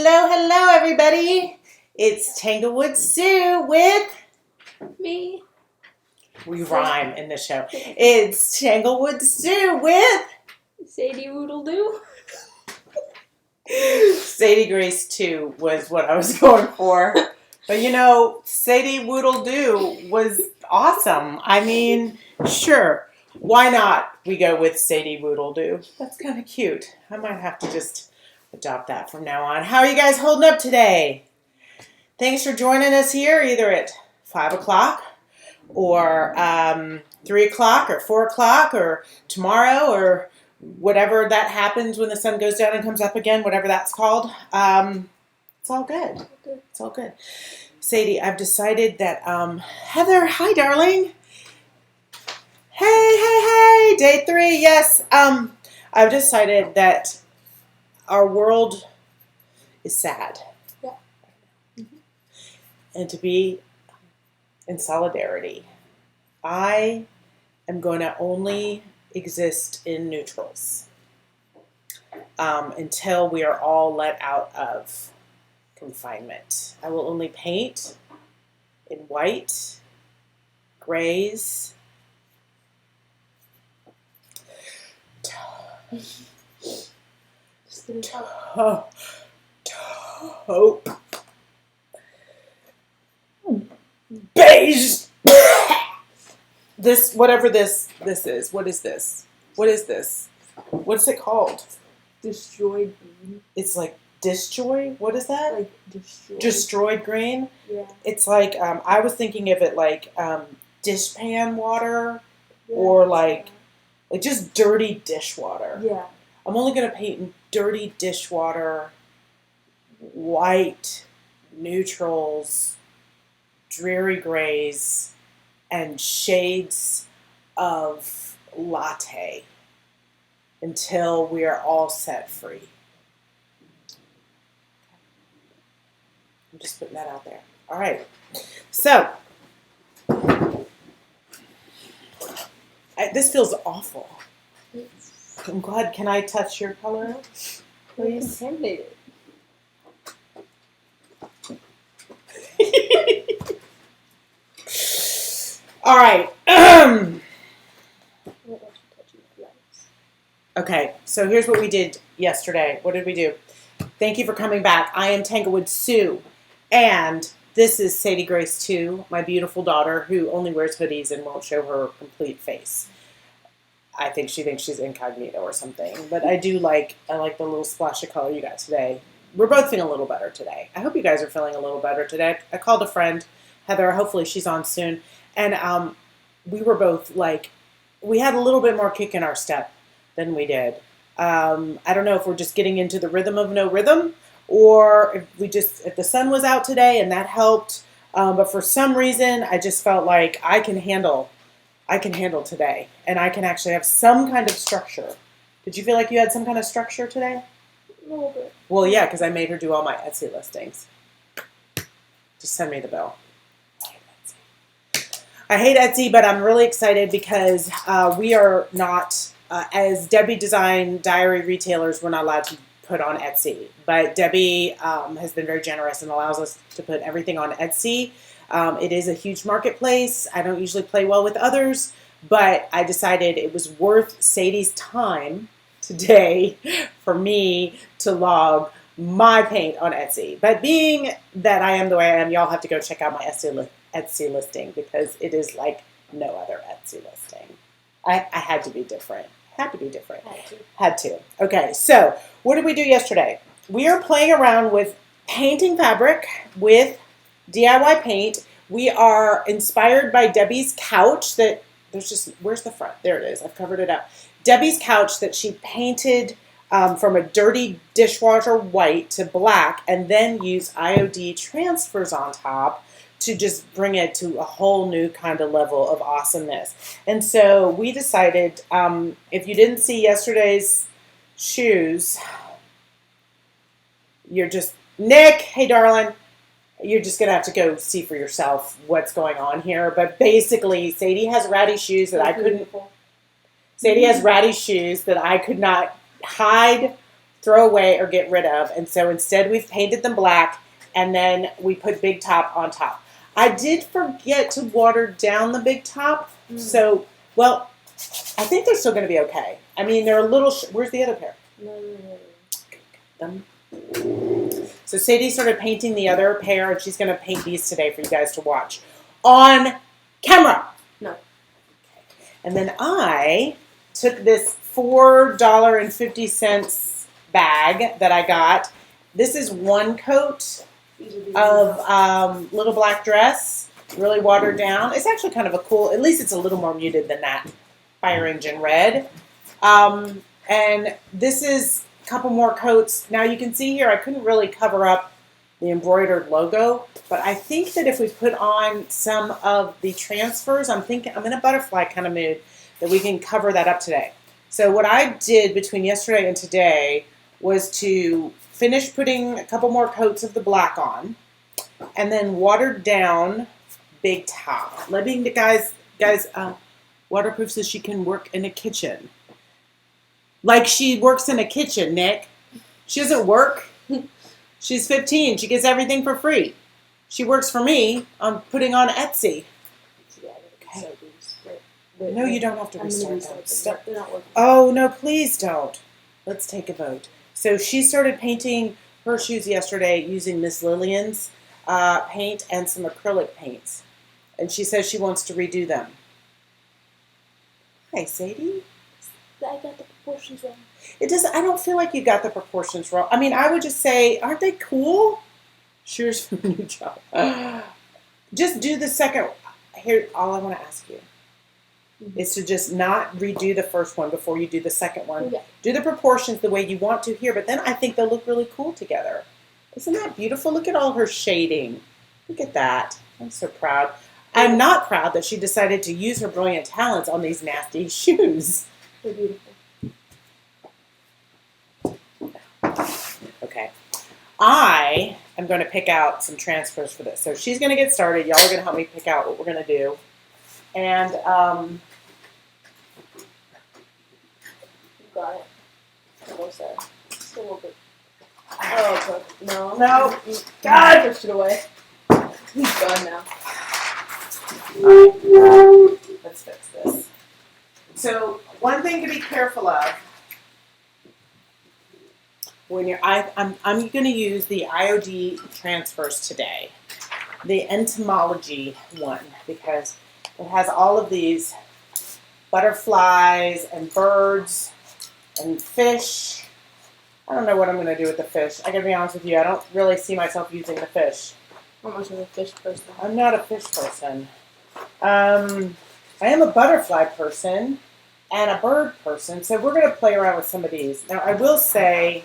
Hello, everybody. It's Tanglewood Sue with me. We rhyme in this show. It's Tanglewood Sue with Sadie Woodle-Doo. Sadie Grace 2 was what I was going for. But you know, Sadie Woodle-Doo was awesome. I mean, sure. Why not we go with Sadie Woodle-Doo? That's kind of cute. I might have to just adopt that from now on. How are you guys holding up today? Thanks for joining us here, either at 5 o'clock or 3 o'clock or 4 o'clock or tomorrow or whatever that happens when the sun goes down and comes up again, whatever that's called. It's all good. It's all good. Sadie, I've decided that, Heather, hi, darling. Hey, day 3, yes. I've decided that our world is sad. Yeah. Mm-hmm. And to be in solidarity, I am going to only exist in neutrals until we are all let out of confinement. I will only paint in white, grays, taupe, beige. This, whatever this is. What is this? What is this? What's it called? Destroyed green. It's like disjoy. What is that? Like destroyed. Destroyed green. Yeah. It's like I was thinking of it like dishpan water, or like just dirty dishwater. Yeah. I'm only gonna paint in dirty dishwater, white, neutrals, dreary grays, and shades of latte until we are all set free. I'm just putting that out there. All right. So, this feels awful. I'm glad. Can I touch your color, please? Contaminated. All right. Okay, so here's what we did yesterday. What did we do? Thank you for coming back. I am Tanglewood Sue, and this is Sadie Grace 2, my beautiful daughter who only wears hoodies and won't show her complete face. I think she thinks she's incognito or something, but I like the little splash of color you got today. We're both feeling a little better today. I hope you guys are feeling a little better today. I called a friend, Heather. Hopefully she's on soon. And we were both we had a little bit more kick in our step than we did. I don't know if we're just getting into the rhythm of no rhythm, or if the sun was out today and that helped. But for some reason, I just felt like I can handle today, and I can actually have some kind of structure. Did you feel like you had some kind of structure today? A little bit. Well, yeah, because I made her do all my Etsy listings. Just send me the bill. I hate Etsy, but I'm really excited because we are not, as Debi Design Diary retailers, we're not allowed to put on Etsy. But Debi has been very generous and allows us to put everything on Etsy. It is a huge marketplace. I don't usually play well with others, but I decided it was worth Sadie's time today for me to log my paint on Etsy. But being that I am the way I am, y'all have to go check out my Etsy listing because it is like no other Etsy listing. I had to be different. Had to. Okay, so what did we do yesterday? We are playing around with painting fabric with DIY paint. We are inspired by Debi's couch that where's the front? There it is. I've covered it up. Debi's couch that she painted from a dirty dishwasher white to black and then used IOD transfers on top to just bring it to a whole new kind of level of awesomeness. And so we decided, if you didn't see yesterday's shoes, you're just, Nick, hey darling, you're just going to have to go see for yourself what's going on here. But basically, Sadie has ratty shoes that I could not hide throw away or get rid of. And so instead we've painted them black, and then we put Big Top on top. I did forget to water down the Big Top. So, well, I think they're still going to be okay. I mean, they're a little, where's the other pair? Them. So Sadie started painting the other pair, and she's going to paint these today for you guys to watch on camera. No. And then I took this $4.50 bag that I got. This is one coat of Little Black Dress, really watered down. It's actually kind of a cool, at least it's a little more muted than that Fire Engine Red. And this is a couple more coats. Now you can see here, I couldn't really cover up the embroidered logo, but I think that if we put on some of the transfers, I'm in a butterfly kind of mood, that we can cover that up today. So what I did between yesterday and today was to finish putting a couple more coats of the black on, and then watered down Big Top. Letting the guys, waterproof so she can work in a kitchen. Like she works in a kitchen, Nick. She doesn't work. She's 15. She gets everything for free. She works for me on putting on Etsy. Okay. No, you don't have to restart them. They're not working. Oh, no, please don't. Let's take a vote. So she started painting her shoes yesterday using Miss Lillian's paint and some acrylic paints. And she says she wants to redo them. Hi, Sadie. I got the proportions wrong. I don't feel like you got the proportions wrong. I mean, I would just say, aren't they cool? Cheers for a new job. Just do the second. Here, all I want to ask you is to just not redo the first one before you do the second one. Okay. Do the proportions the way you want to here, but then I think they'll look really cool together. Isn't that beautiful? Look at all her shading. Look at that. I'm so proud. I'm not proud that she decided to use her brilliant talents on these nasty shoes. They're beautiful. Okay. I am going to pick out some transfers for this. So she's going to get started. Y'all are going to help me pick out what we're going to do. And, Got it. Almost there. Just a little bit. Oh, okay. No. No. God! Pushed it away. He's gone now. Alright, let's fix this. So one thing to be careful of when you're, I'm going to use the IOD transfers today, the entomology one, because it has all of these butterflies and birds and fish. I don't know what I'm going to do with the fish. I got to be honest with you, I don't really see myself using the fish. I'm not much of a fish person. I'm not a fish person. I am a butterfly person and a bird person, so we're going to play around with some of these. Now, I will say,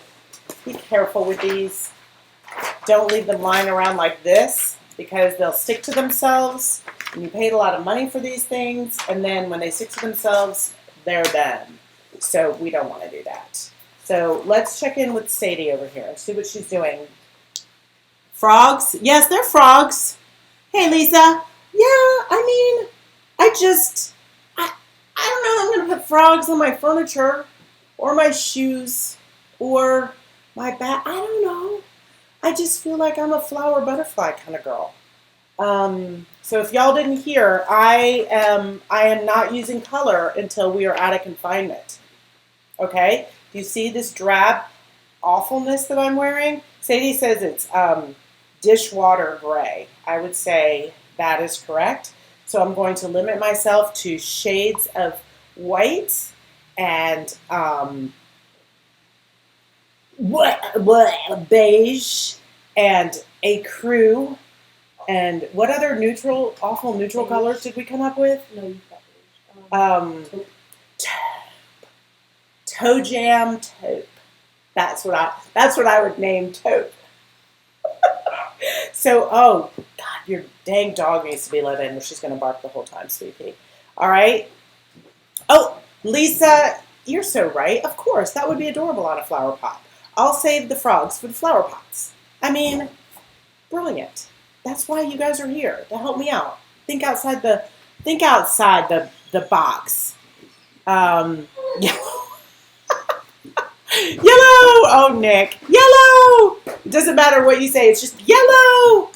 be careful with these. Don't leave them lying around like this, because they'll stick to themselves, and you paid a lot of money for these things, and then when they stick to themselves, they're done. So we don't want to do that. So let's check in with Sadie over here and see what she's doing. Frogs? Yes, they're frogs. Hey, Lisa. Yeah, I mean, I don't know, I'm going to put frogs on my furniture or my shoes or my bag. I don't know. I just feel like I'm a flower butterfly kind of girl. So if y'all didn't hear, I am not using color until we are out of confinement. Okay? Do you see this drab awfulness that I'm wearing? Sadie says it's dishwater gray. I would say that is correct. So I'm going to limit myself to shades of white and beige and ecru. And what other awful neutral colors did we come up with? No, you got beige. Toe jam taupe. That's what I would name taupe. So, oh, God, your dang dog needs to be let in or she's going to bark the whole time, sweetie. All right? Oh, Lisa, you're so right. Of course, that would be adorable on a flower pot. I'll save the frogs for the flower pots. I mean, brilliant. That's why you guys are here, to help me out. Think outside the box. Yeah. Yellow! Oh, Nick. Yellow! It doesn't matter what you say. It's just yellow.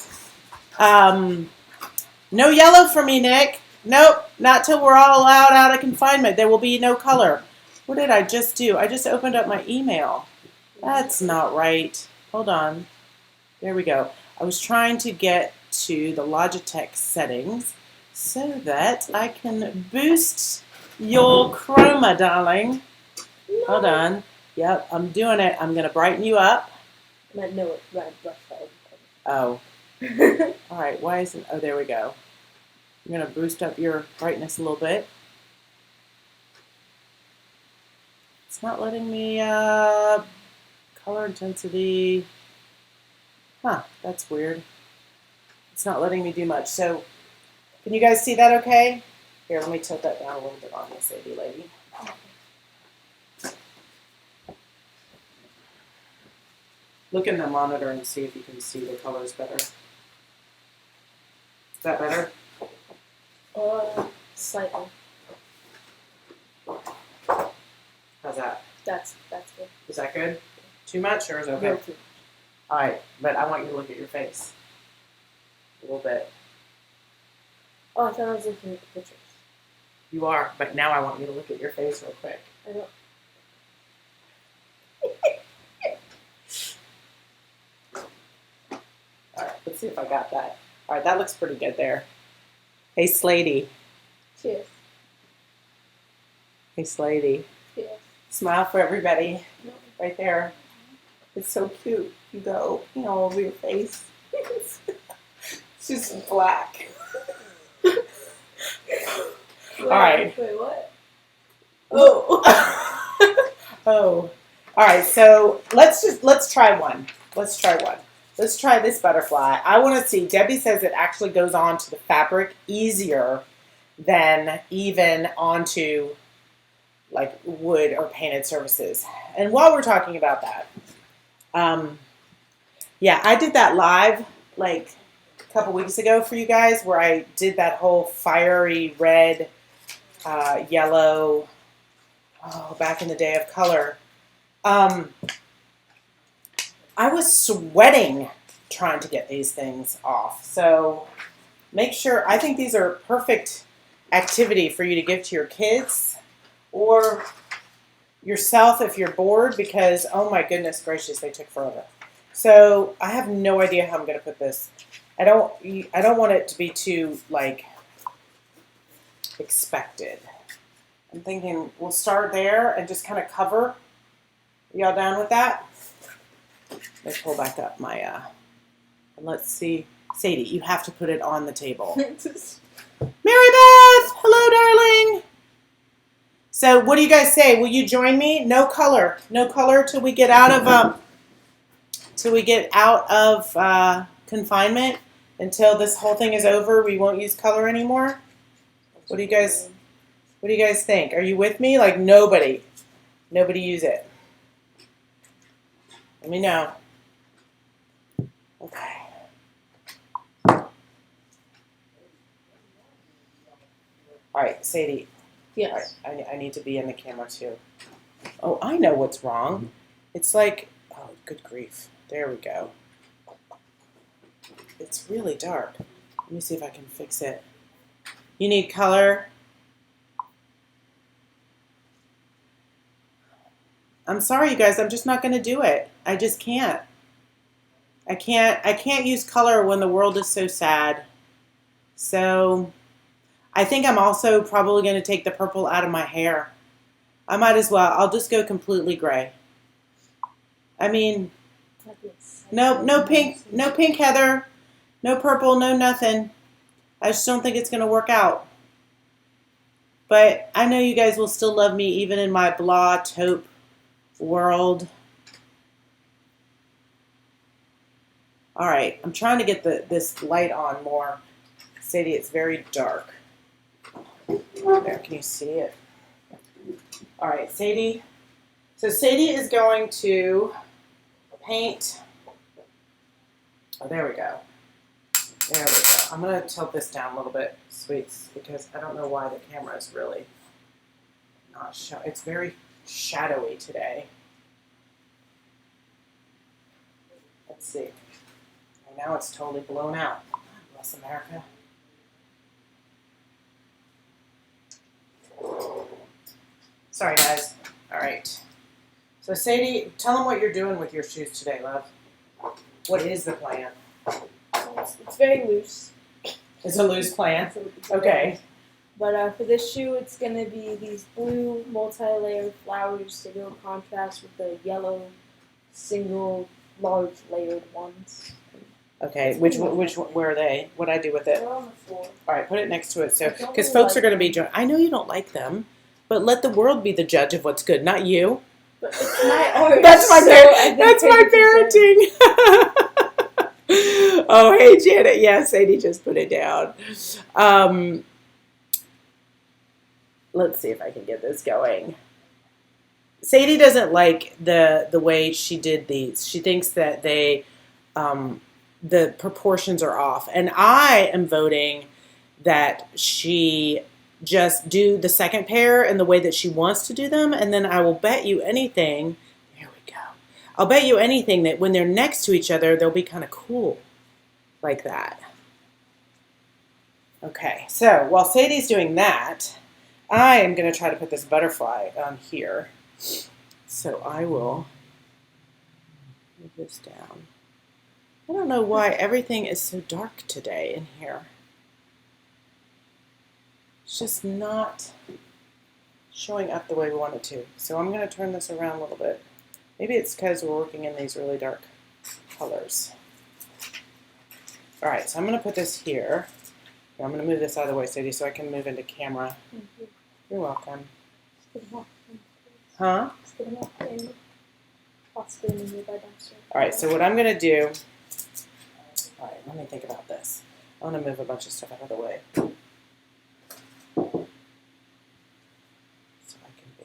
No yellow for me, Nick. Nope. Not till we're all allowed out of confinement. There will be no color. What did I just do? I just opened up my email. That's not right. Hold on. There we go. I was trying to get to the Logitech settings so that I can boost your chroma, darling. No. Hold on. Yep, I'm doing it. I'm going to brighten you up. I know it's red brush. Oh. All right. Why isn't... Oh, there we go. I'm going to boost up your brightness a little bit. It's not letting me... color intensity... Huh, that's weird. It's not letting me do much. So, can you guys see that okay? Here, let me tilt that down a little bit on this AD lady. Look in the monitor and see if you can see the colors better. Is that better? Slightly. How's that? That's good. Is that good? Too much or is it okay? No, too. All right, but I want you to look at your face. A little bit. Oh, I thought I was looking at the pictures. You are, but now I want you to look at your face real quick. I don't. All right, let's see if I got that. All right, that looks pretty good there. Hey, Slady. Cheers. Hey, Slady. Cheers. Smile for everybody. No. Right there. It's so cute. You go, all over your face. It's just black. All right. Wait, what? Oh. Oh. All right. So let's try one. Let's try one. Let's try this butterfly. I want to see. Debbie says it actually goes onto the fabric easier than even onto like wood or painted surfaces. And while we're talking about that, yeah, I did that live like a couple weeks ago for you guys where I did that whole fiery red, yellow, back in the day of color. I was sweating trying to get these things off. So make sure, I think these are perfect activity for you to give to your kids or yourself if you're bored because, oh my goodness gracious, they took forever. So I have no idea how I'm going to put this. I don't want it to be too, like, expected. I'm thinking we'll start there and just kind of cover. Y'all down with that? Let's pull back up my, and let's see. Sadie, you have to put it on the table. Mary Beth! Hello, darling! So what do you guys say? Will you join me? No color. No color till we get out of, confinement. Until this whole thing is over, we won't use color anymore. What do you guys think? Are you with me? Like nobody use it. Let me know. Okay. All right, Sadie. Yes. All right, I need to be in the camera too. Oh, I know what's wrong. It's like, oh, good grief. There we go. It's really dark. Let me see if I can fix it. You need color? I'm sorry, you guys. I'm just not going to do it. I just can't. I can't use color when the world is so sad. So I think I'm also probably going to take the purple out of my hair. I might as well. I'll just go completely gray. I mean, no pink, Heather. No purple, no nothing. I just don't think it's going to work out. But I know you guys will still love me even in my blah taupe world. All right, I'm trying to get this light on more. Sadie, it's very dark. There, can you see it? All right, Sadie. So Sadie is going to paint. Oh, there we go. There we go. I'm going to tilt this down a little bit, sweets, because I don't know why the camera is really not showing. It's very shadowy today. Let's see. And now it's totally blown out. God bless America. Sorry, guys. All right. So, Sadie, tell them what you're doing with your shoes today, love. What is the plan? It's very loose. It's a loose plan? Okay. But for this shoe, it's going to be these blue multi-layered flowers to go contrast with the yellow single large layered ones. Okay, where are they? What'd I do with it? They're on the floor. All right, put it next to it. So, I don't because really folks are like going to be, I know you don't like them, but let the world be the judge of what's good, not you. But it's my art. That's my That's my parenting. Oh, hey, Janet. Yeah, Sadie just put it down. Let's see if I can get this going. Sadie doesn't like the way she did these. She thinks that the proportions are off. And I am voting that she just do the second pair in the way that she wants to do them. And then I will bet you anything. There we go. I'll bet you anything that when they're next to each other, they'll be kind of cool like that. Okay, so while Sadie's doing that, I am going to try to put this butterfly on here. So I will move this down. I don't know why everything is so dark today in here. It's just not showing up the way we want it to. So I'm going to turn this around a little bit. Maybe it's because we're working in these really dark colors. All right, so I'm going to put this here. I'm going to move this out of the way, Sadie, so I can move into camera. Thank you. You're welcome. Huh? All right, so what I'm going to do, all right, let me think about this. I want to move a bunch of stuff out of the way. So I can be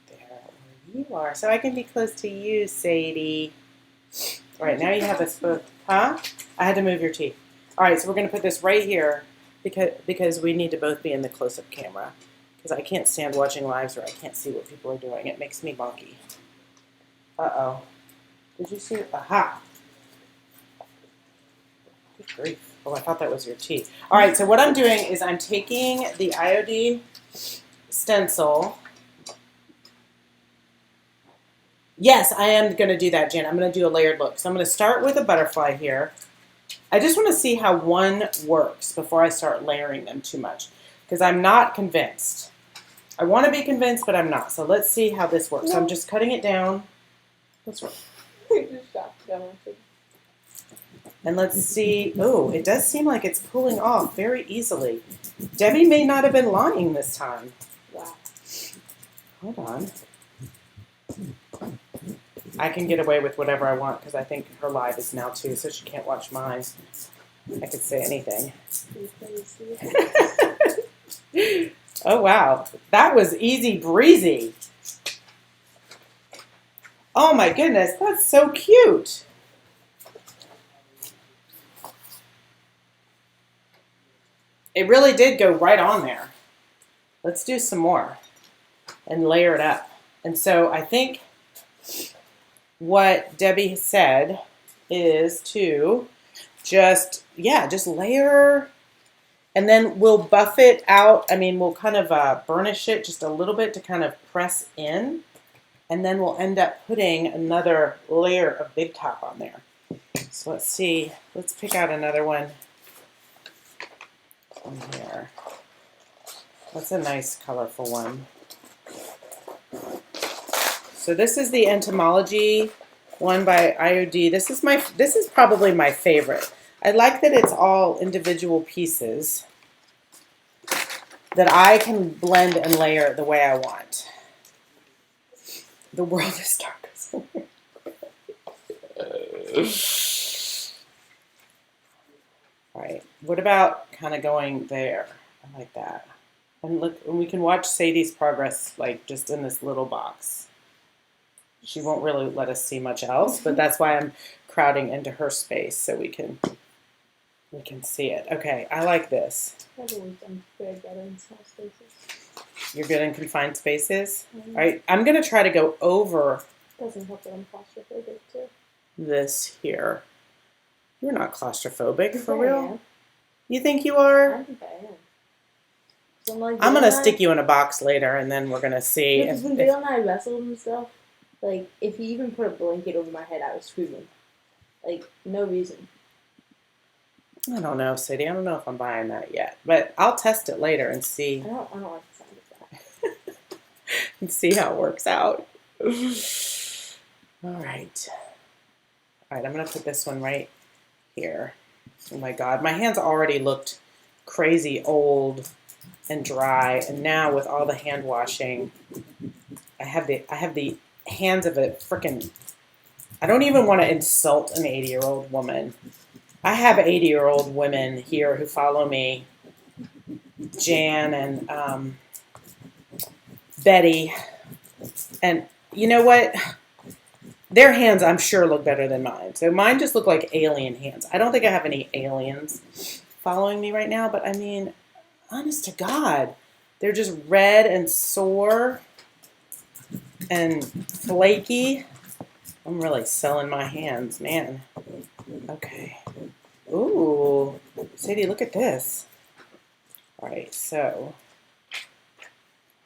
there where you are. So I can be close to you, Sadie. All right, now you have us both. Huh? I had to move your teeth. All right, so we're going to put this right here because we need to both be in the close-up camera. Because I can't stand watching lives where I can't see what people are doing. It makes me bonky. Uh-oh. Did you see it? Aha! Good grief. Oh, I thought that was your tea. All right, so what I'm doing is I'm taking the IOD stencil. Yes, I am going to do that, Jen. I'm going to do a layered look. So I'm going to start with a butterfly here. I just want to see how one works before I start layering them too much. Because I'm not convinced. I want to be convinced, but I'm not. So let's see how this works. So I'm just cutting it down. Let's work. And let's see. Oh, it does seem like it's pulling off very easily. Debbie may not have been lying this time. Wow. Hold on. I can get away with whatever I want because I think her live is now too, so she can't watch mine. I could say anything. Oh, wow. That was easy breezy. Oh, my goodness. That's so cute. It really did go right on there. Let's do some more and layer it up. And so I think what Debbie said is to just layer. And then we'll buff it out. I mean, we'll kind of burnish it just a little bit to kind of press in. And then we'll end up putting another layer of Big Top on there. So let's see. Let's pick out another one on here. That's a nice, colorful one. So this is the Entomology one by IOD. This is probably my favorite. I like that it's all individual pieces that I can blend and layer the way I want. The world is dark. All right, what about kind of going there? I like that. And look, and we can watch Sadie's progress like just in this little box. She won't really let us see much else, but that's why I'm crowding into her space so we can see it. Okay, I like this. I've always done very good in small spaces. You're good in confined spaces? Mm-hmm. All right, I'm going to try to go over. Doesn't help that I'm claustrophobic too. this here. You're not claustrophobic, for I real? am. You think you are? I think I am. So, like, I'm Dale going to and I- stick you in a box later, and then we're going to see. Because when Dale and I wrestled and stuff, like, if he even put a blanket over my head, I was screaming. Like, no reason. I don't know, Sadie. I don't know if I'm buying that yet. But I'll test it later and see. I don't like the sound of that. And see how it works out. All right. All right, I'm going to put this one right here. Oh my God, my hands already looked crazy old and dry, and now with all the hand washing, I have the hands of a freaking. I don't even want to insult an 80-year-old woman. I have 80-year-old women here who follow me, Jan and Betty, and you know what? Their hands, I'm sure, look better than mine. So mine just look like alien hands. I don't think I have any aliens following me right now, but I mean, honest to God, they're just red and sore and flaky. I'm really selling my hands, man. Okay. Ooh, Sadie, look at this. All right, so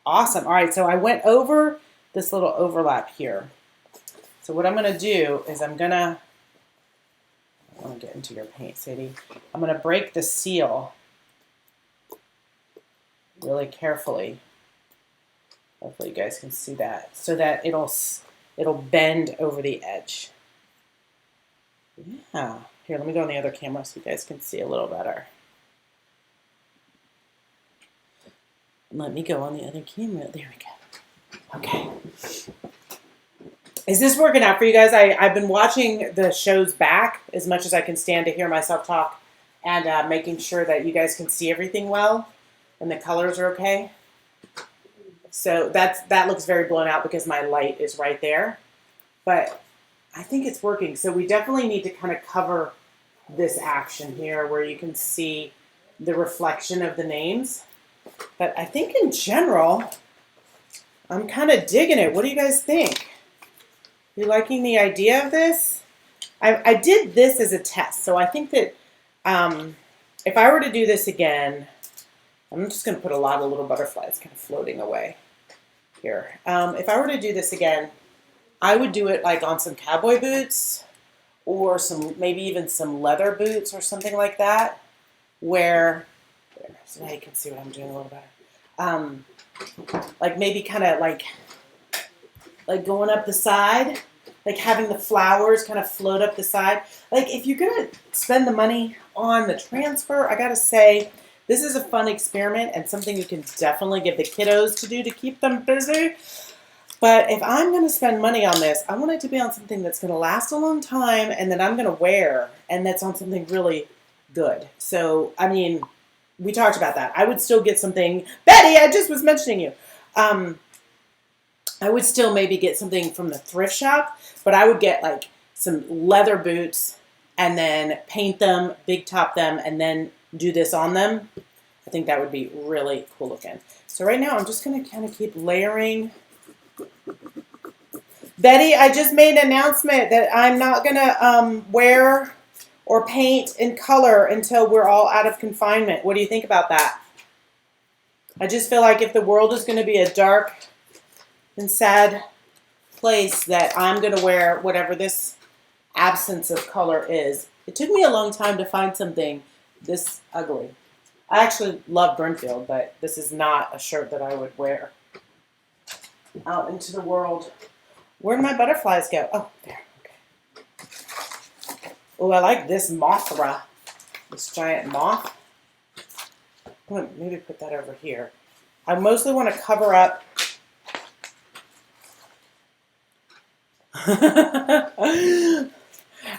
awesome. All right, so I went over this little overlap here. So what I'm going to do is I want to get into your paint, Sadie. I'm going to break the seal really carefully. Hopefully you guys can see that, so that it'll bend over the edge. Yeah. Here, let me go on the other camera so you guys can see a little better. Let me go on the other camera. There we go. Okay. Is this working out for you guys? I've been watching the shows back as much as I can stand to hear myself talk, and making sure that you guys can see everything well and the colors are okay. So that looks very blown out because my light is right there. But I think it's working. So we definitely need to kind of cover this action here where you can see the reflection of the names. But I think in general, I'm kind of digging it. What do you guys think? You liking the idea of this? I did this as a test, so I think that if I were to do this again, I'm just going to put a lot of little butterflies kind of floating away here. If I were to do this again, I would do it like on some cowboy boots or maybe even some leather boots or something like that, where, so now you can see what I'm doing a little better. Like maybe kind of like going up the side, like having the flowers kind of float up the side. Like if you're going to spend the money on the transfer, I got to say, this is a fun experiment and something you can definitely give the kiddos to do to keep them busy. But if I'm going to spend money on this, I want it to be on something that's going to last a long time and that I'm going to wear, and that's on something really good. So, I mean, we talked about that. I would still get something. Betty, I just was mentioning you. I would still maybe get something from the thrift shop, but I would get like some leather boots and then paint them, big top them, and then do this on them. I think that would be really cool looking. So right now I'm just going to kind of keep layering. Betty, I just made an announcement that I'm not going to wear or paint in color until we're all out of confinement. What do you think about that? I just feel like if the world is going to be a dark and sad place, that I'm going to wear whatever this absence of color is. It took me a long time to find something this ugly. I actually love Brimfield, but this is not a shirt that I would wear out into the world. Where'd my butterflies go? Oh, there. Okay. Oh, I like this Mothra. This giant moth. I'm going to maybe put that over here. I mostly want to cover up.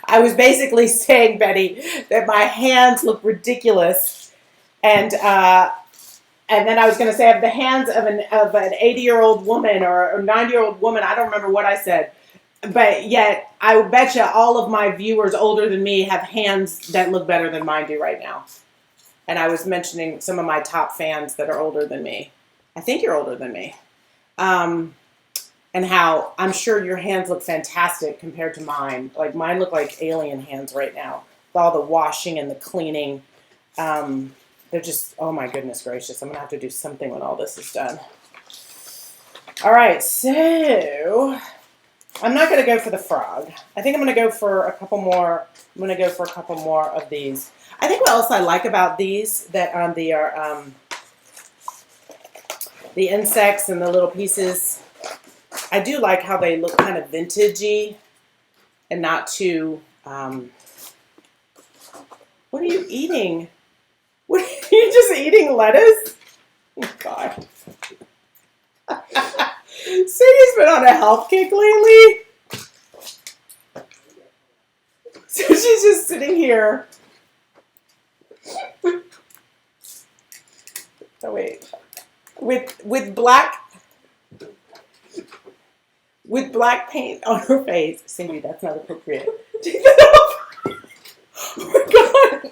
I was basically saying, Betty, that my hands look ridiculous, and then I was going to say I have the hands of an 80-year-old woman or a 90-year-old woman. I don't remember what I said, but yet I would bet you all of my viewers older than me have hands that look better than mine do right now. And I was mentioning some of my top fans that are older than me. I think you're older than me. and how I'm sure your hands look fantastic compared to mine. Like mine look like alien hands right now with all the washing and the cleaning. They're just, oh my goodness gracious. I'm going to have to do something when all this is done. All right, so I'm not going to go for the frog. I think I'm going to go for a couple more. I'm going to go for a couple more of these. I think what else I like about these that are the insects and the little pieces. I do like how they look kind of vintagey and not too. What are you eating? What are you just eating lettuce? Oh God. Sadie's been on a health kick lately. So she's just sitting here. Oh wait. With black paint on her face. Sadie, that's not appropriate. Take that off. Oh my God.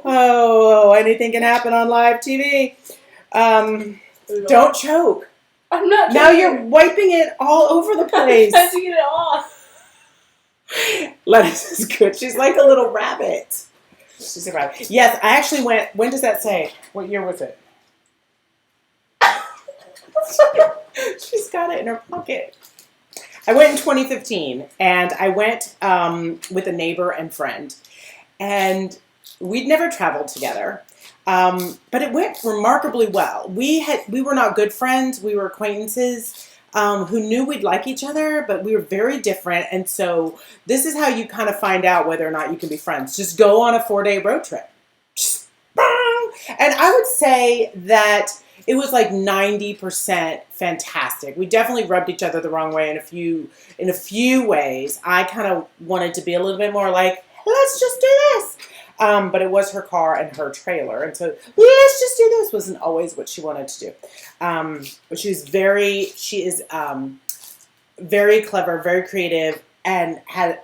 Oh, anything can happen on live TV. Don't choke. I'm not. Now you're wiping it all over the place. I'm trying to get it off. Lettuce is good. She's like a little rabbit. She's a rabbit. Yes, I actually went. When does that say? What year was it? She's got it in her pocket. I went in 2015, and I went with a neighbor and friend, and we'd never traveled together. But it went remarkably well. We were not good friends. We were acquaintances who knew we'd like each other, but we were very different. And so this is how you kind of find out whether or not you can be friends. Just go on a 4-day road trip. Just, and I would say that it was like 90% fantastic. We definitely rubbed each other the wrong way in a few ways. I kind of wanted to be a little bit more like, let's just do this. But it was her car and her trailer. And so, let's just do this wasn't always what she wanted to do. But she is very clever, very creative, and had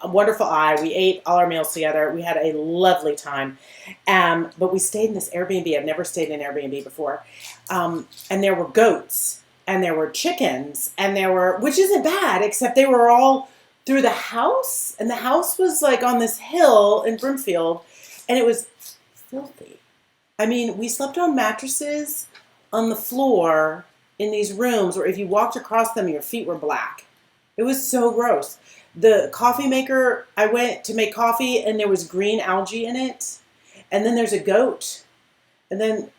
a wonderful eye. We ate all our meals together. We had a lovely time. But we stayed in this Airbnb. I've never stayed in an Airbnb before. And there were goats, and there were chickens, and which isn't bad, except they were all through the house, and the house was like on this hill in Brimfield, and it was filthy. I mean, we slept on mattresses on the floor in these rooms where if you walked across them, your feet were black. It was so gross. The coffee maker, I went to make coffee, and there was green algae in it, and then there's a goat, and then,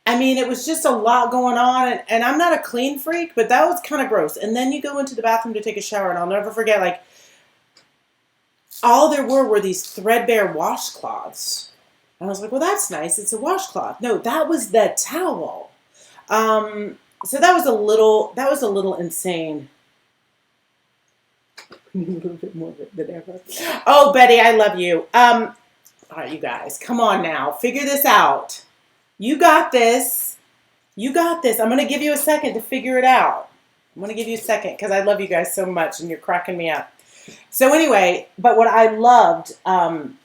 I mean, it was just a lot going on, and I'm not a clean freak, but that was kind of gross. And then you go into the bathroom to take a shower, and I'll never forget, like, all there were these threadbare washcloths. And I was like, well, that's nice. It's a washcloth. No, that was the towel. So that was a little insane. A little bit more than ever. Oh, Betty, I love you. All right, you guys, come on now. Figure this out. You got this. You got this. I'm going to give you a second to figure it out. I'm going to give you a second because I love you guys so much, and you're cracking me up. So anyway, but what I loved, when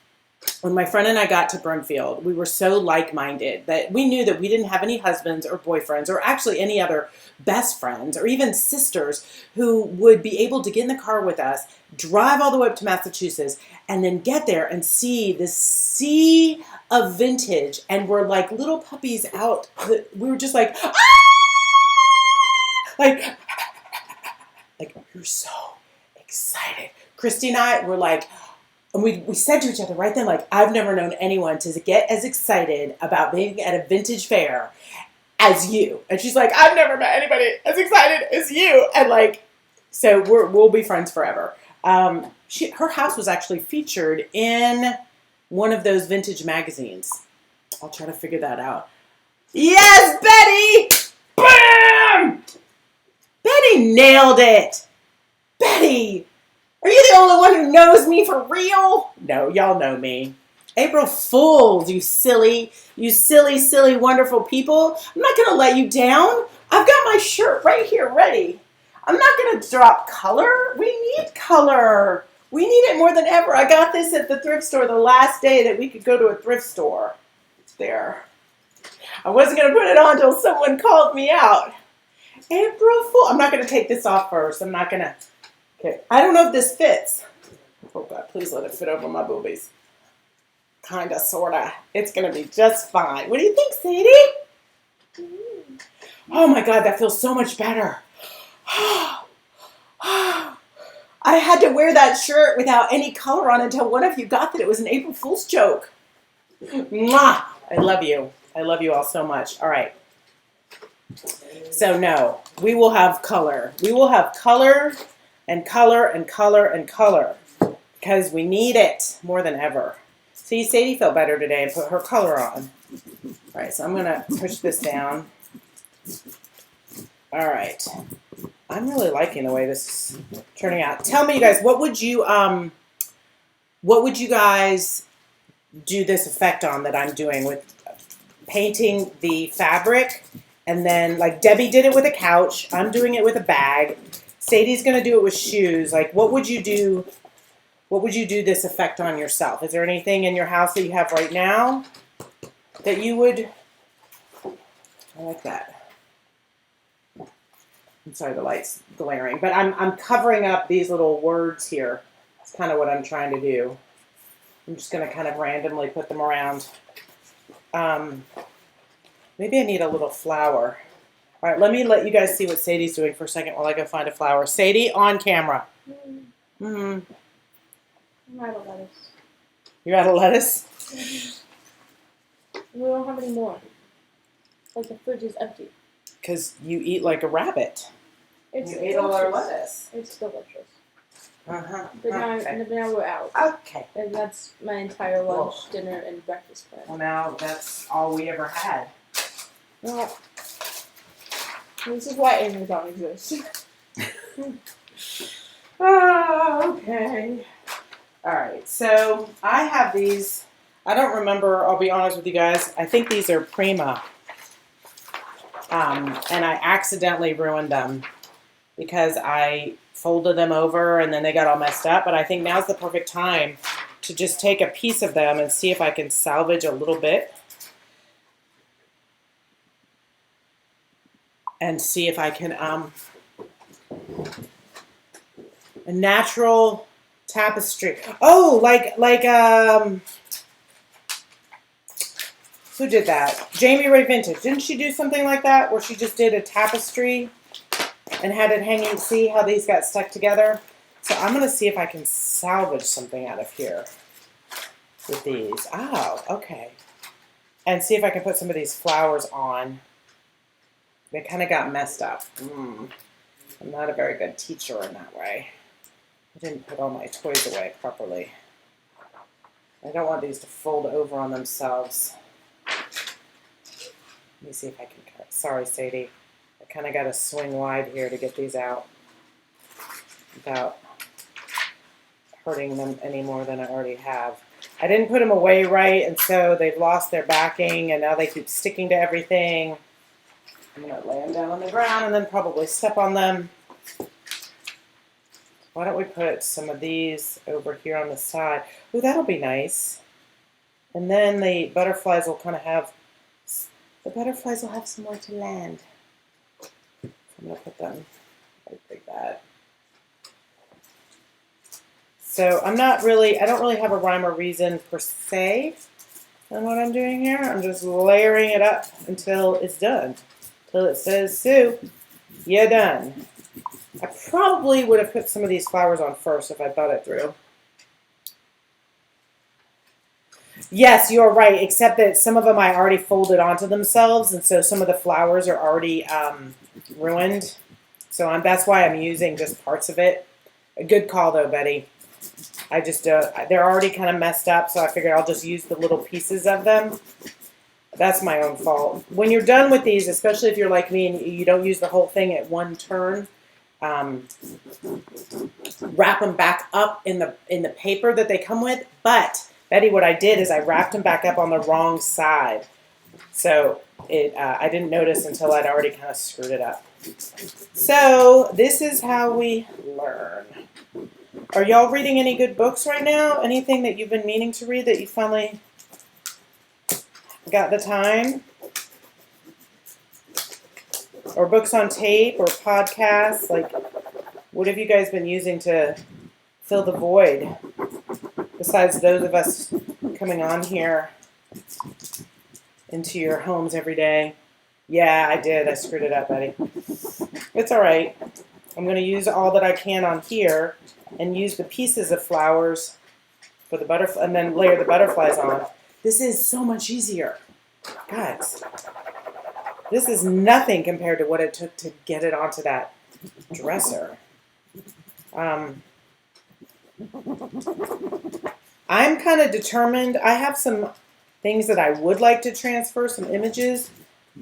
my friend and I got to Brimfield, we were so like-minded that we knew that we didn't have any husbands or boyfriends or actually any other best friends or even sisters who would be able to get in the car with us, drive all the way up to Massachusetts, and then get there and see this sea of vintage. And we're like little puppies out. We were just like, ah! like we're so excited. Christy and I were like, and we said to each other right then, like, I've never known anyone to get as excited about being at a vintage fair as you. And she's like, I've never met anybody as excited as you. And like, so we'll be friends forever. Her house was actually featured in one of those vintage magazines. I'll try to figure that out. Yes, Betty! Bam! Betty nailed it. Betty, are you the only one who knows me for real? No, y'all know me. April Fools, you silly, wonderful people. I'm not going to let you down. I've got my shirt right here ready. I'm not going to drop color. We need color. We need it more than ever. I got this at the thrift store the last day that we could go to a thrift store. It's there. I wasn't going to put it on until someone called me out. April Fool. I'm not going to take this off first. I'm not going to. Okay. I don't know if this fits. Oh, God, please let it fit over my boobies. Kind of, sort of. It's going to be just fine. What do you think, Sadie? Oh, my God, that feels so much better. I had to wear that shirt without any color on until one of you got that it was an April Fool's joke. Mwah! I love you. I love you all so much. All right. So, no, we will have color. We will have color and color and color and color because we need it more than ever. See, Sadie felt better today and put her color on. All right, so I'm going to push this down. All right. I'm really liking the way this is turning out. Tell me, you guys, what would you guys do this effect on that I'm doing with painting the fabric? And then, like, Debbie did it with a couch. I'm doing it with a bag. Sadie's going to do it with shoes. Like, what would you do? What would you do this effect on yourself? Is there anything in your house that you have right now that you would? I like that. I'm sorry, the light's glaring, but I'm covering up these little words here. That's kind of what I'm trying to do. I'm just going to kind of randomly put them around. Maybe I need a little flower. All right, let me let you guys see what Sadie's doing for a second while I go find a flower. Sadie, on camera. I'm out of lettuce. You're out of lettuce? We don't have any more. Like the fridge is empty. Because you eat like a rabbit. It's you ate all our lettuce. It's delicious. Uh-huh. But now we're out. Okay. And that's my entire lunch, dinner, and breakfast plan. Well, now that's all we ever had. Well, this is why Amazon exists. Oh, okay. All right. So I have these. I don't remember. I'll be honest with you guys. I think these are Prima. And I accidentally ruined them because I folded them over and then they got all messed up. But I think now's the perfect time to just take a piece of them and see if I can salvage a little bit. And see if I can, a natural tapestry. Oh, who did that? Jamie Ray Vintage. Didn't she do something like that where she just did a tapestry and had it hanging? See how these got stuck together? So I'm going to see if I can salvage something out of here with these. Oh, okay. And see if I can put some of these flowers on. They kind of got messed up. I'm not a very good teacher in that way. I didn't put all my toys away properly. I don't want these to fold over on themselves. Let me see if I can cut. Sorry, Sadie. I kind of got to swing wide here to get these out without hurting them any more than I already have. I didn't put them away right, and so they've lost their backing, and now they keep sticking to everything. I'm going to lay them down on the ground and then probably step on them. Why don't we put some of these over here on the side? Ooh, that'll be nice. And then the butterflies will kind of have, somewhere to land. I'm going to put them right like that. So I don't really have a rhyme or reason per se on what I'm doing here. I'm just layering it up until it's done. Till it says, Sue, you're done. I probably would have put some of these flowers on first if I thought it through. Yes, you're right, except that some of them I already folded onto themselves, and so some of the flowers are already ruined. So that's why I'm using just parts of it. A good call, though, Betty. I just, they're already kind of messed up, so I figured I'll just use the little pieces of them. That's my own fault. When you're done with these, especially if you're like me and you don't use the whole thing at one turn, wrap them back up in the paper that they come with. But Betty, what I did is I wrapped them back up on the wrong side, so I didn't notice until I'd already kind of screwed it up. So this is how we learn. Are y'all reading any good books right now? Anything that you've been meaning to read that you finally got the time? or books on tape or podcasts. Like, what have you guys been using to fill the void besides those of us coming on here into your homes every day? Yeah, I did. I screwed it up, buddy. It's all right. I'm going to use all that I can on here and use the pieces of flowers for the butterfly, and then layer the butterflies on. This is so much easier. Guys, this is nothing compared to what it took to get it onto that dresser. I'm kind of determined. I have some things that I would like to transfer, some images,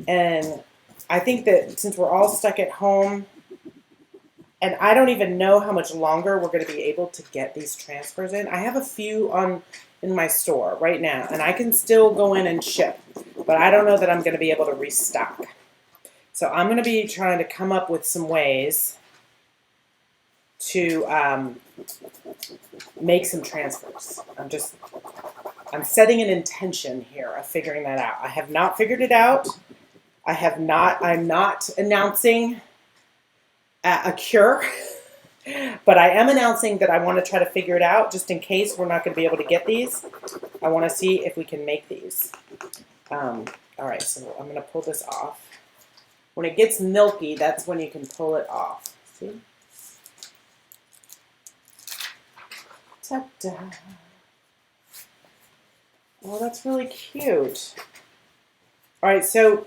and I think that since we're all stuck at home, and I don't even know how much longer we're going to be able to get these transfers in. I have a few in my store right now, and I can still go in and ship, but I don't know that I'm going to be able to restock. So I'm going to be trying to come up with some ways to make some transfers. I'm setting an intention here of figuring that out. I have not figured it out. I'm not announcing a cure, but I am announcing that I want to try to figure it out just in case we're not going to be able to get these. I want to see if we can make these. All right, so I'm going to pull this off. When it gets milky, that's when you can pull it off. See? Ta-da. Well, that's really cute. All right, so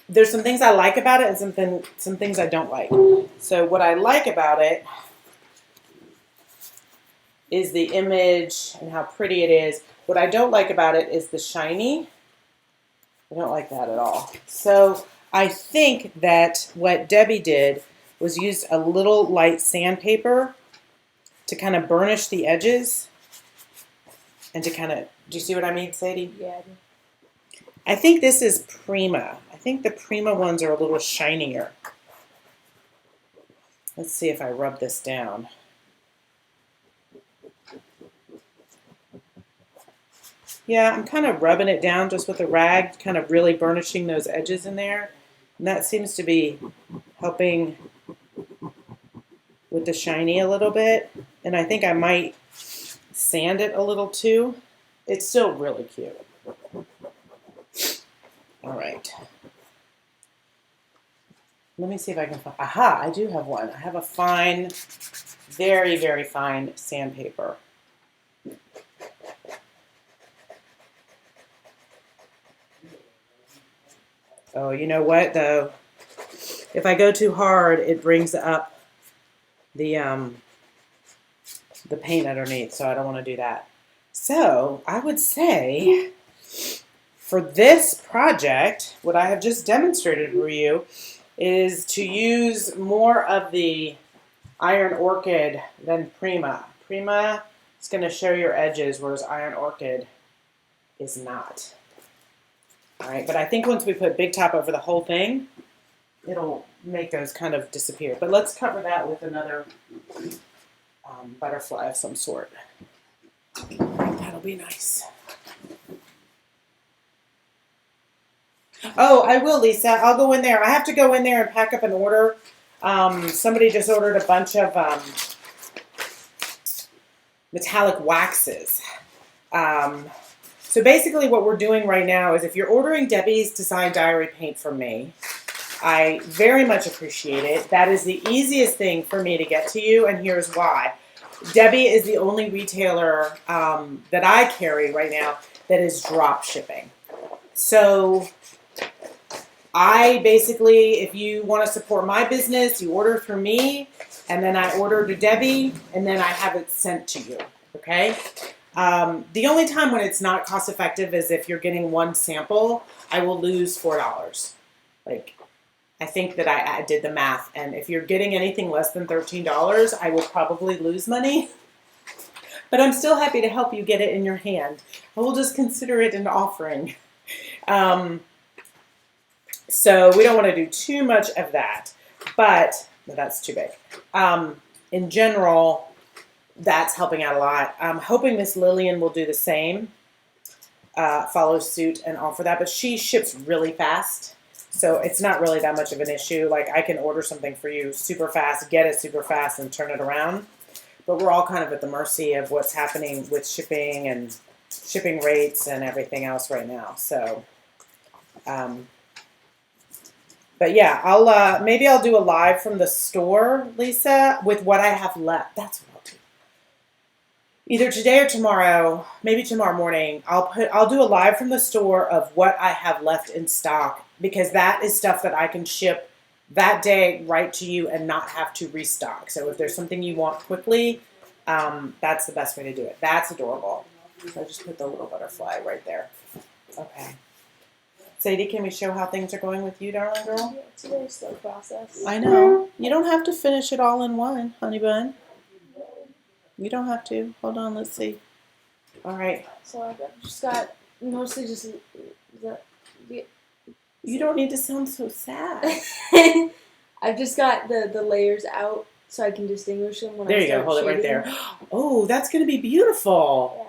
there's some things I like about it and some things I don't like. So what I like about it is the image and how pretty it is. What I don't like about it is the shiny. I don't like that at all. So I think that what Debi did was use a little light sandpaper to kind of burnish the edges and to kind of, do you see what I mean, Sadie? Yeah. I think this is Prima. I think the Prima ones are a little shinier. Let's see if I rub this down. Yeah, I'm kind of rubbing it down just with a rag, kind of really burnishing those edges in there. And that seems to be helping with the shiny a little bit. And I think I might sand it a little too. It's still really cute. All right. Let me see if I can find, aha, I do have one. I have a fine, very, very fine sandpaper. Oh, you know what though? If I go too hard, it brings up the paint underneath, so I don't want to do that. So I would say for this project, what I have just demonstrated for you is to use more of the Iron Orchid than Prima. Prima is going to show your edges, whereas Iron Orchid is not. All right, but I think once we put Big Top over the whole thing, it'll make those kind of disappear. But let's cover that with another butterfly of some sort. That'll be nice. Oh, I will, Lisa. I'll go in there. I have to go in there and pack up an order. Somebody just ordered a bunch of metallic waxes. So basically what we're doing right now is if you're ordering Debi's Design Diary paint from me, I very much appreciate it. That is the easiest thing for me to get to you, and here's why. Debi is the only retailer that I carry right now that is drop shipping. So I basically, if you want to support my business, you order through me, and then I order to Debi, and then I have it sent to you, okay? The only time when it's not cost effective is if you're getting one sample, I will lose $4. Like, I think that I did the math, and if you're getting anything less than $13, I will probably lose money. But I'm still happy to help you get it in your hand. I will just consider it an offering. So we don't want to do too much of that, but that's too big. In general, that's helping out a lot. I'm hoping Miss Lillian will do the same, follow suit and offer that, but she ships really fast. So it's not really that much of an issue. Like I can order something for you super fast, get it super fast, and turn it around. But we're all kind of at the mercy of what's happening with shipping and shipping rates and everything else right now. So, but yeah, maybe I'll do a live from the store, Lisa, with what I have left. That's what I'll do. Either today or tomorrow, maybe tomorrow morning, I'll do a live from the store of what I have left in stock, because that is stuff that I can ship that day right to you and not have to restock. So if there's something you want quickly, that's the best way to do it. That's adorable. So I just put the little butterfly right there. Okay. Sadie, can we show how things are going with you, darling girl? Yeah, it's a very slow process. I know. You don't have to finish it all in one, honey bun. You don't have to. Hold on, let's see. All right. So I've just got mostly just the You don't need to sound so sad. I've just got the layers out so I can distinguish them when There I you go. start Hold it right shading. there. Oh, that's going to be beautiful. Yeah.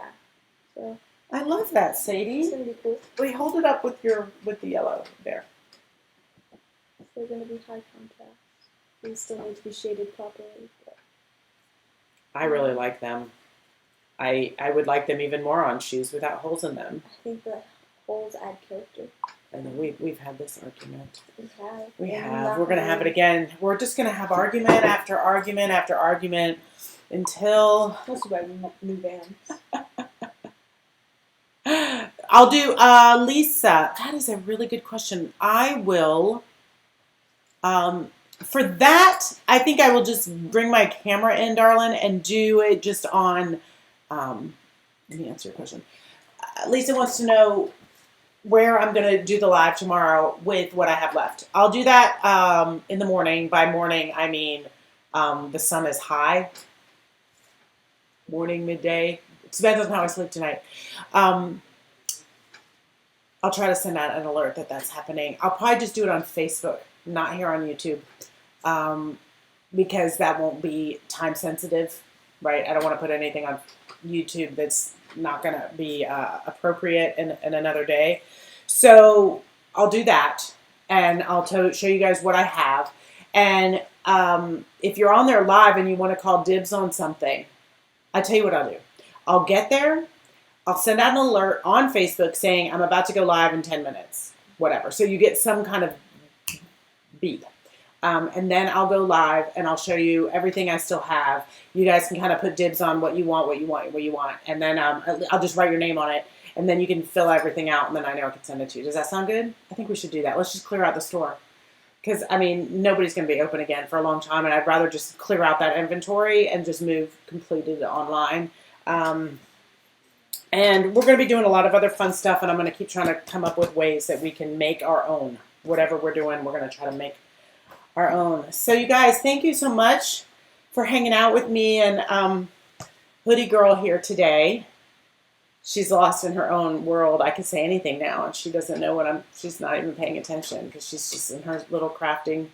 So I love that, it's Sadie. gonna be cool. Wait, hold it up with the yellow there. They're gonna be high contrast. They still need to be shaded properly. But I really like them. I would like them even more on shoes without holes in them. I think the holes add character. And we've had this argument. We We have. have. We're gonna have it again. We're just gonna have argument after argument after argument until Mostly by new bands. I'll do Lisa. That is a really good question. I will for that, I think I will just bring my camera in, darling, and do it just on let me answer your question. Lisa wants to know where I'm going to do the live tomorrow with what I have left. I'll do that in the morning. By morning, I mean the sun is high. Morning, midday. It depends on how I sleep tonight. I'll try to send out an alert that that's happening. I'll probably just do it on Facebook, not here on YouTube, because that won't be time sensitive, right? I don't want to put anything on YouTube that's not going to be appropriate in another day. So I'll do that, and I'll show you guys what I have. And if you're on there live and you want to call dibs on something, I'll tell you what I'll do. I'll get there. I'll send out an alert on Facebook saying I'm about to go live in 10 minutes, whatever. So you get some kind of beep. And then I'll go live and I'll show you everything I still have. You guys can kind of put dibs on what you want. And then I'll just write your name on it. And then you can fill everything out, and then I know I can send it to you. Does that sound good? I think we should do that. Let's just clear out the store. Because, I mean, nobody's going to be open again for a long time, and I'd rather just clear out that inventory and just move completely to online. And we're going to be doing a lot of other fun stuff, and I'm going to keep trying to come up with ways that we can make our own. Whatever we're doing, we're going to try to make our own. So, you guys, thank you so much for hanging out with me and Hoodie Girl here today. She's lost in her own world. I can say anything now, and she doesn't know she's not even paying attention because she's just in her little crafting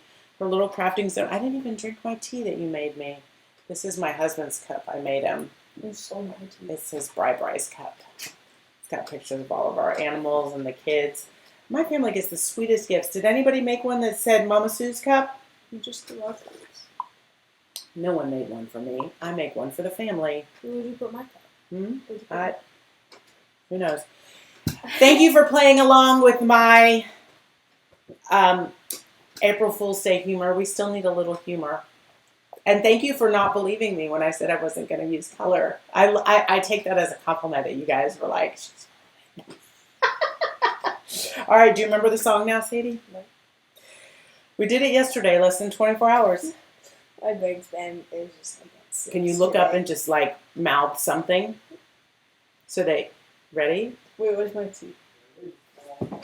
zone. I didn't even drink my tea that you made me. This is my husband's cup. I made him. It's his Bri-Bri's cup. It's got pictures of all of our animals and the kids. My family gets the sweetest gifts. Did anybody make one that said Mama Sue's cup? You just love those. No one made one for me. I make one for the family. Where would you put my cup? Who knows? Thank you for playing along with my April Fool's Day humor. We still need a little humor. And thank you for not believing me when I said I wasn't going to use color. I take that as a compliment that you guys were like, all right, do you remember the song now, Sadie? No. We did it yesterday, less than 24 hours. My bag's band is just like that. Can you look up and just like mouth something? So ready? Wait, where's my tea? Oh,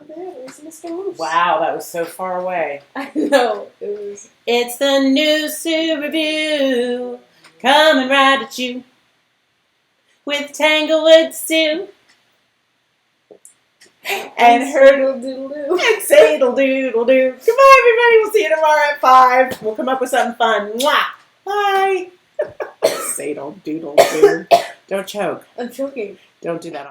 there, where's Mr. Moose? Wow, that was so far away. I know, it was. It's the new Sue Review, coming right at you, with Tanglewood Sue. And her doodle-doo. and say-dle-doodle-doo. Goodbye, everybody. We'll see you tomorrow at 5. We'll come up with something fun. Mwah. Bye. Say-dle-doodle-doo. Don't choke. I'm choking. Don't do that.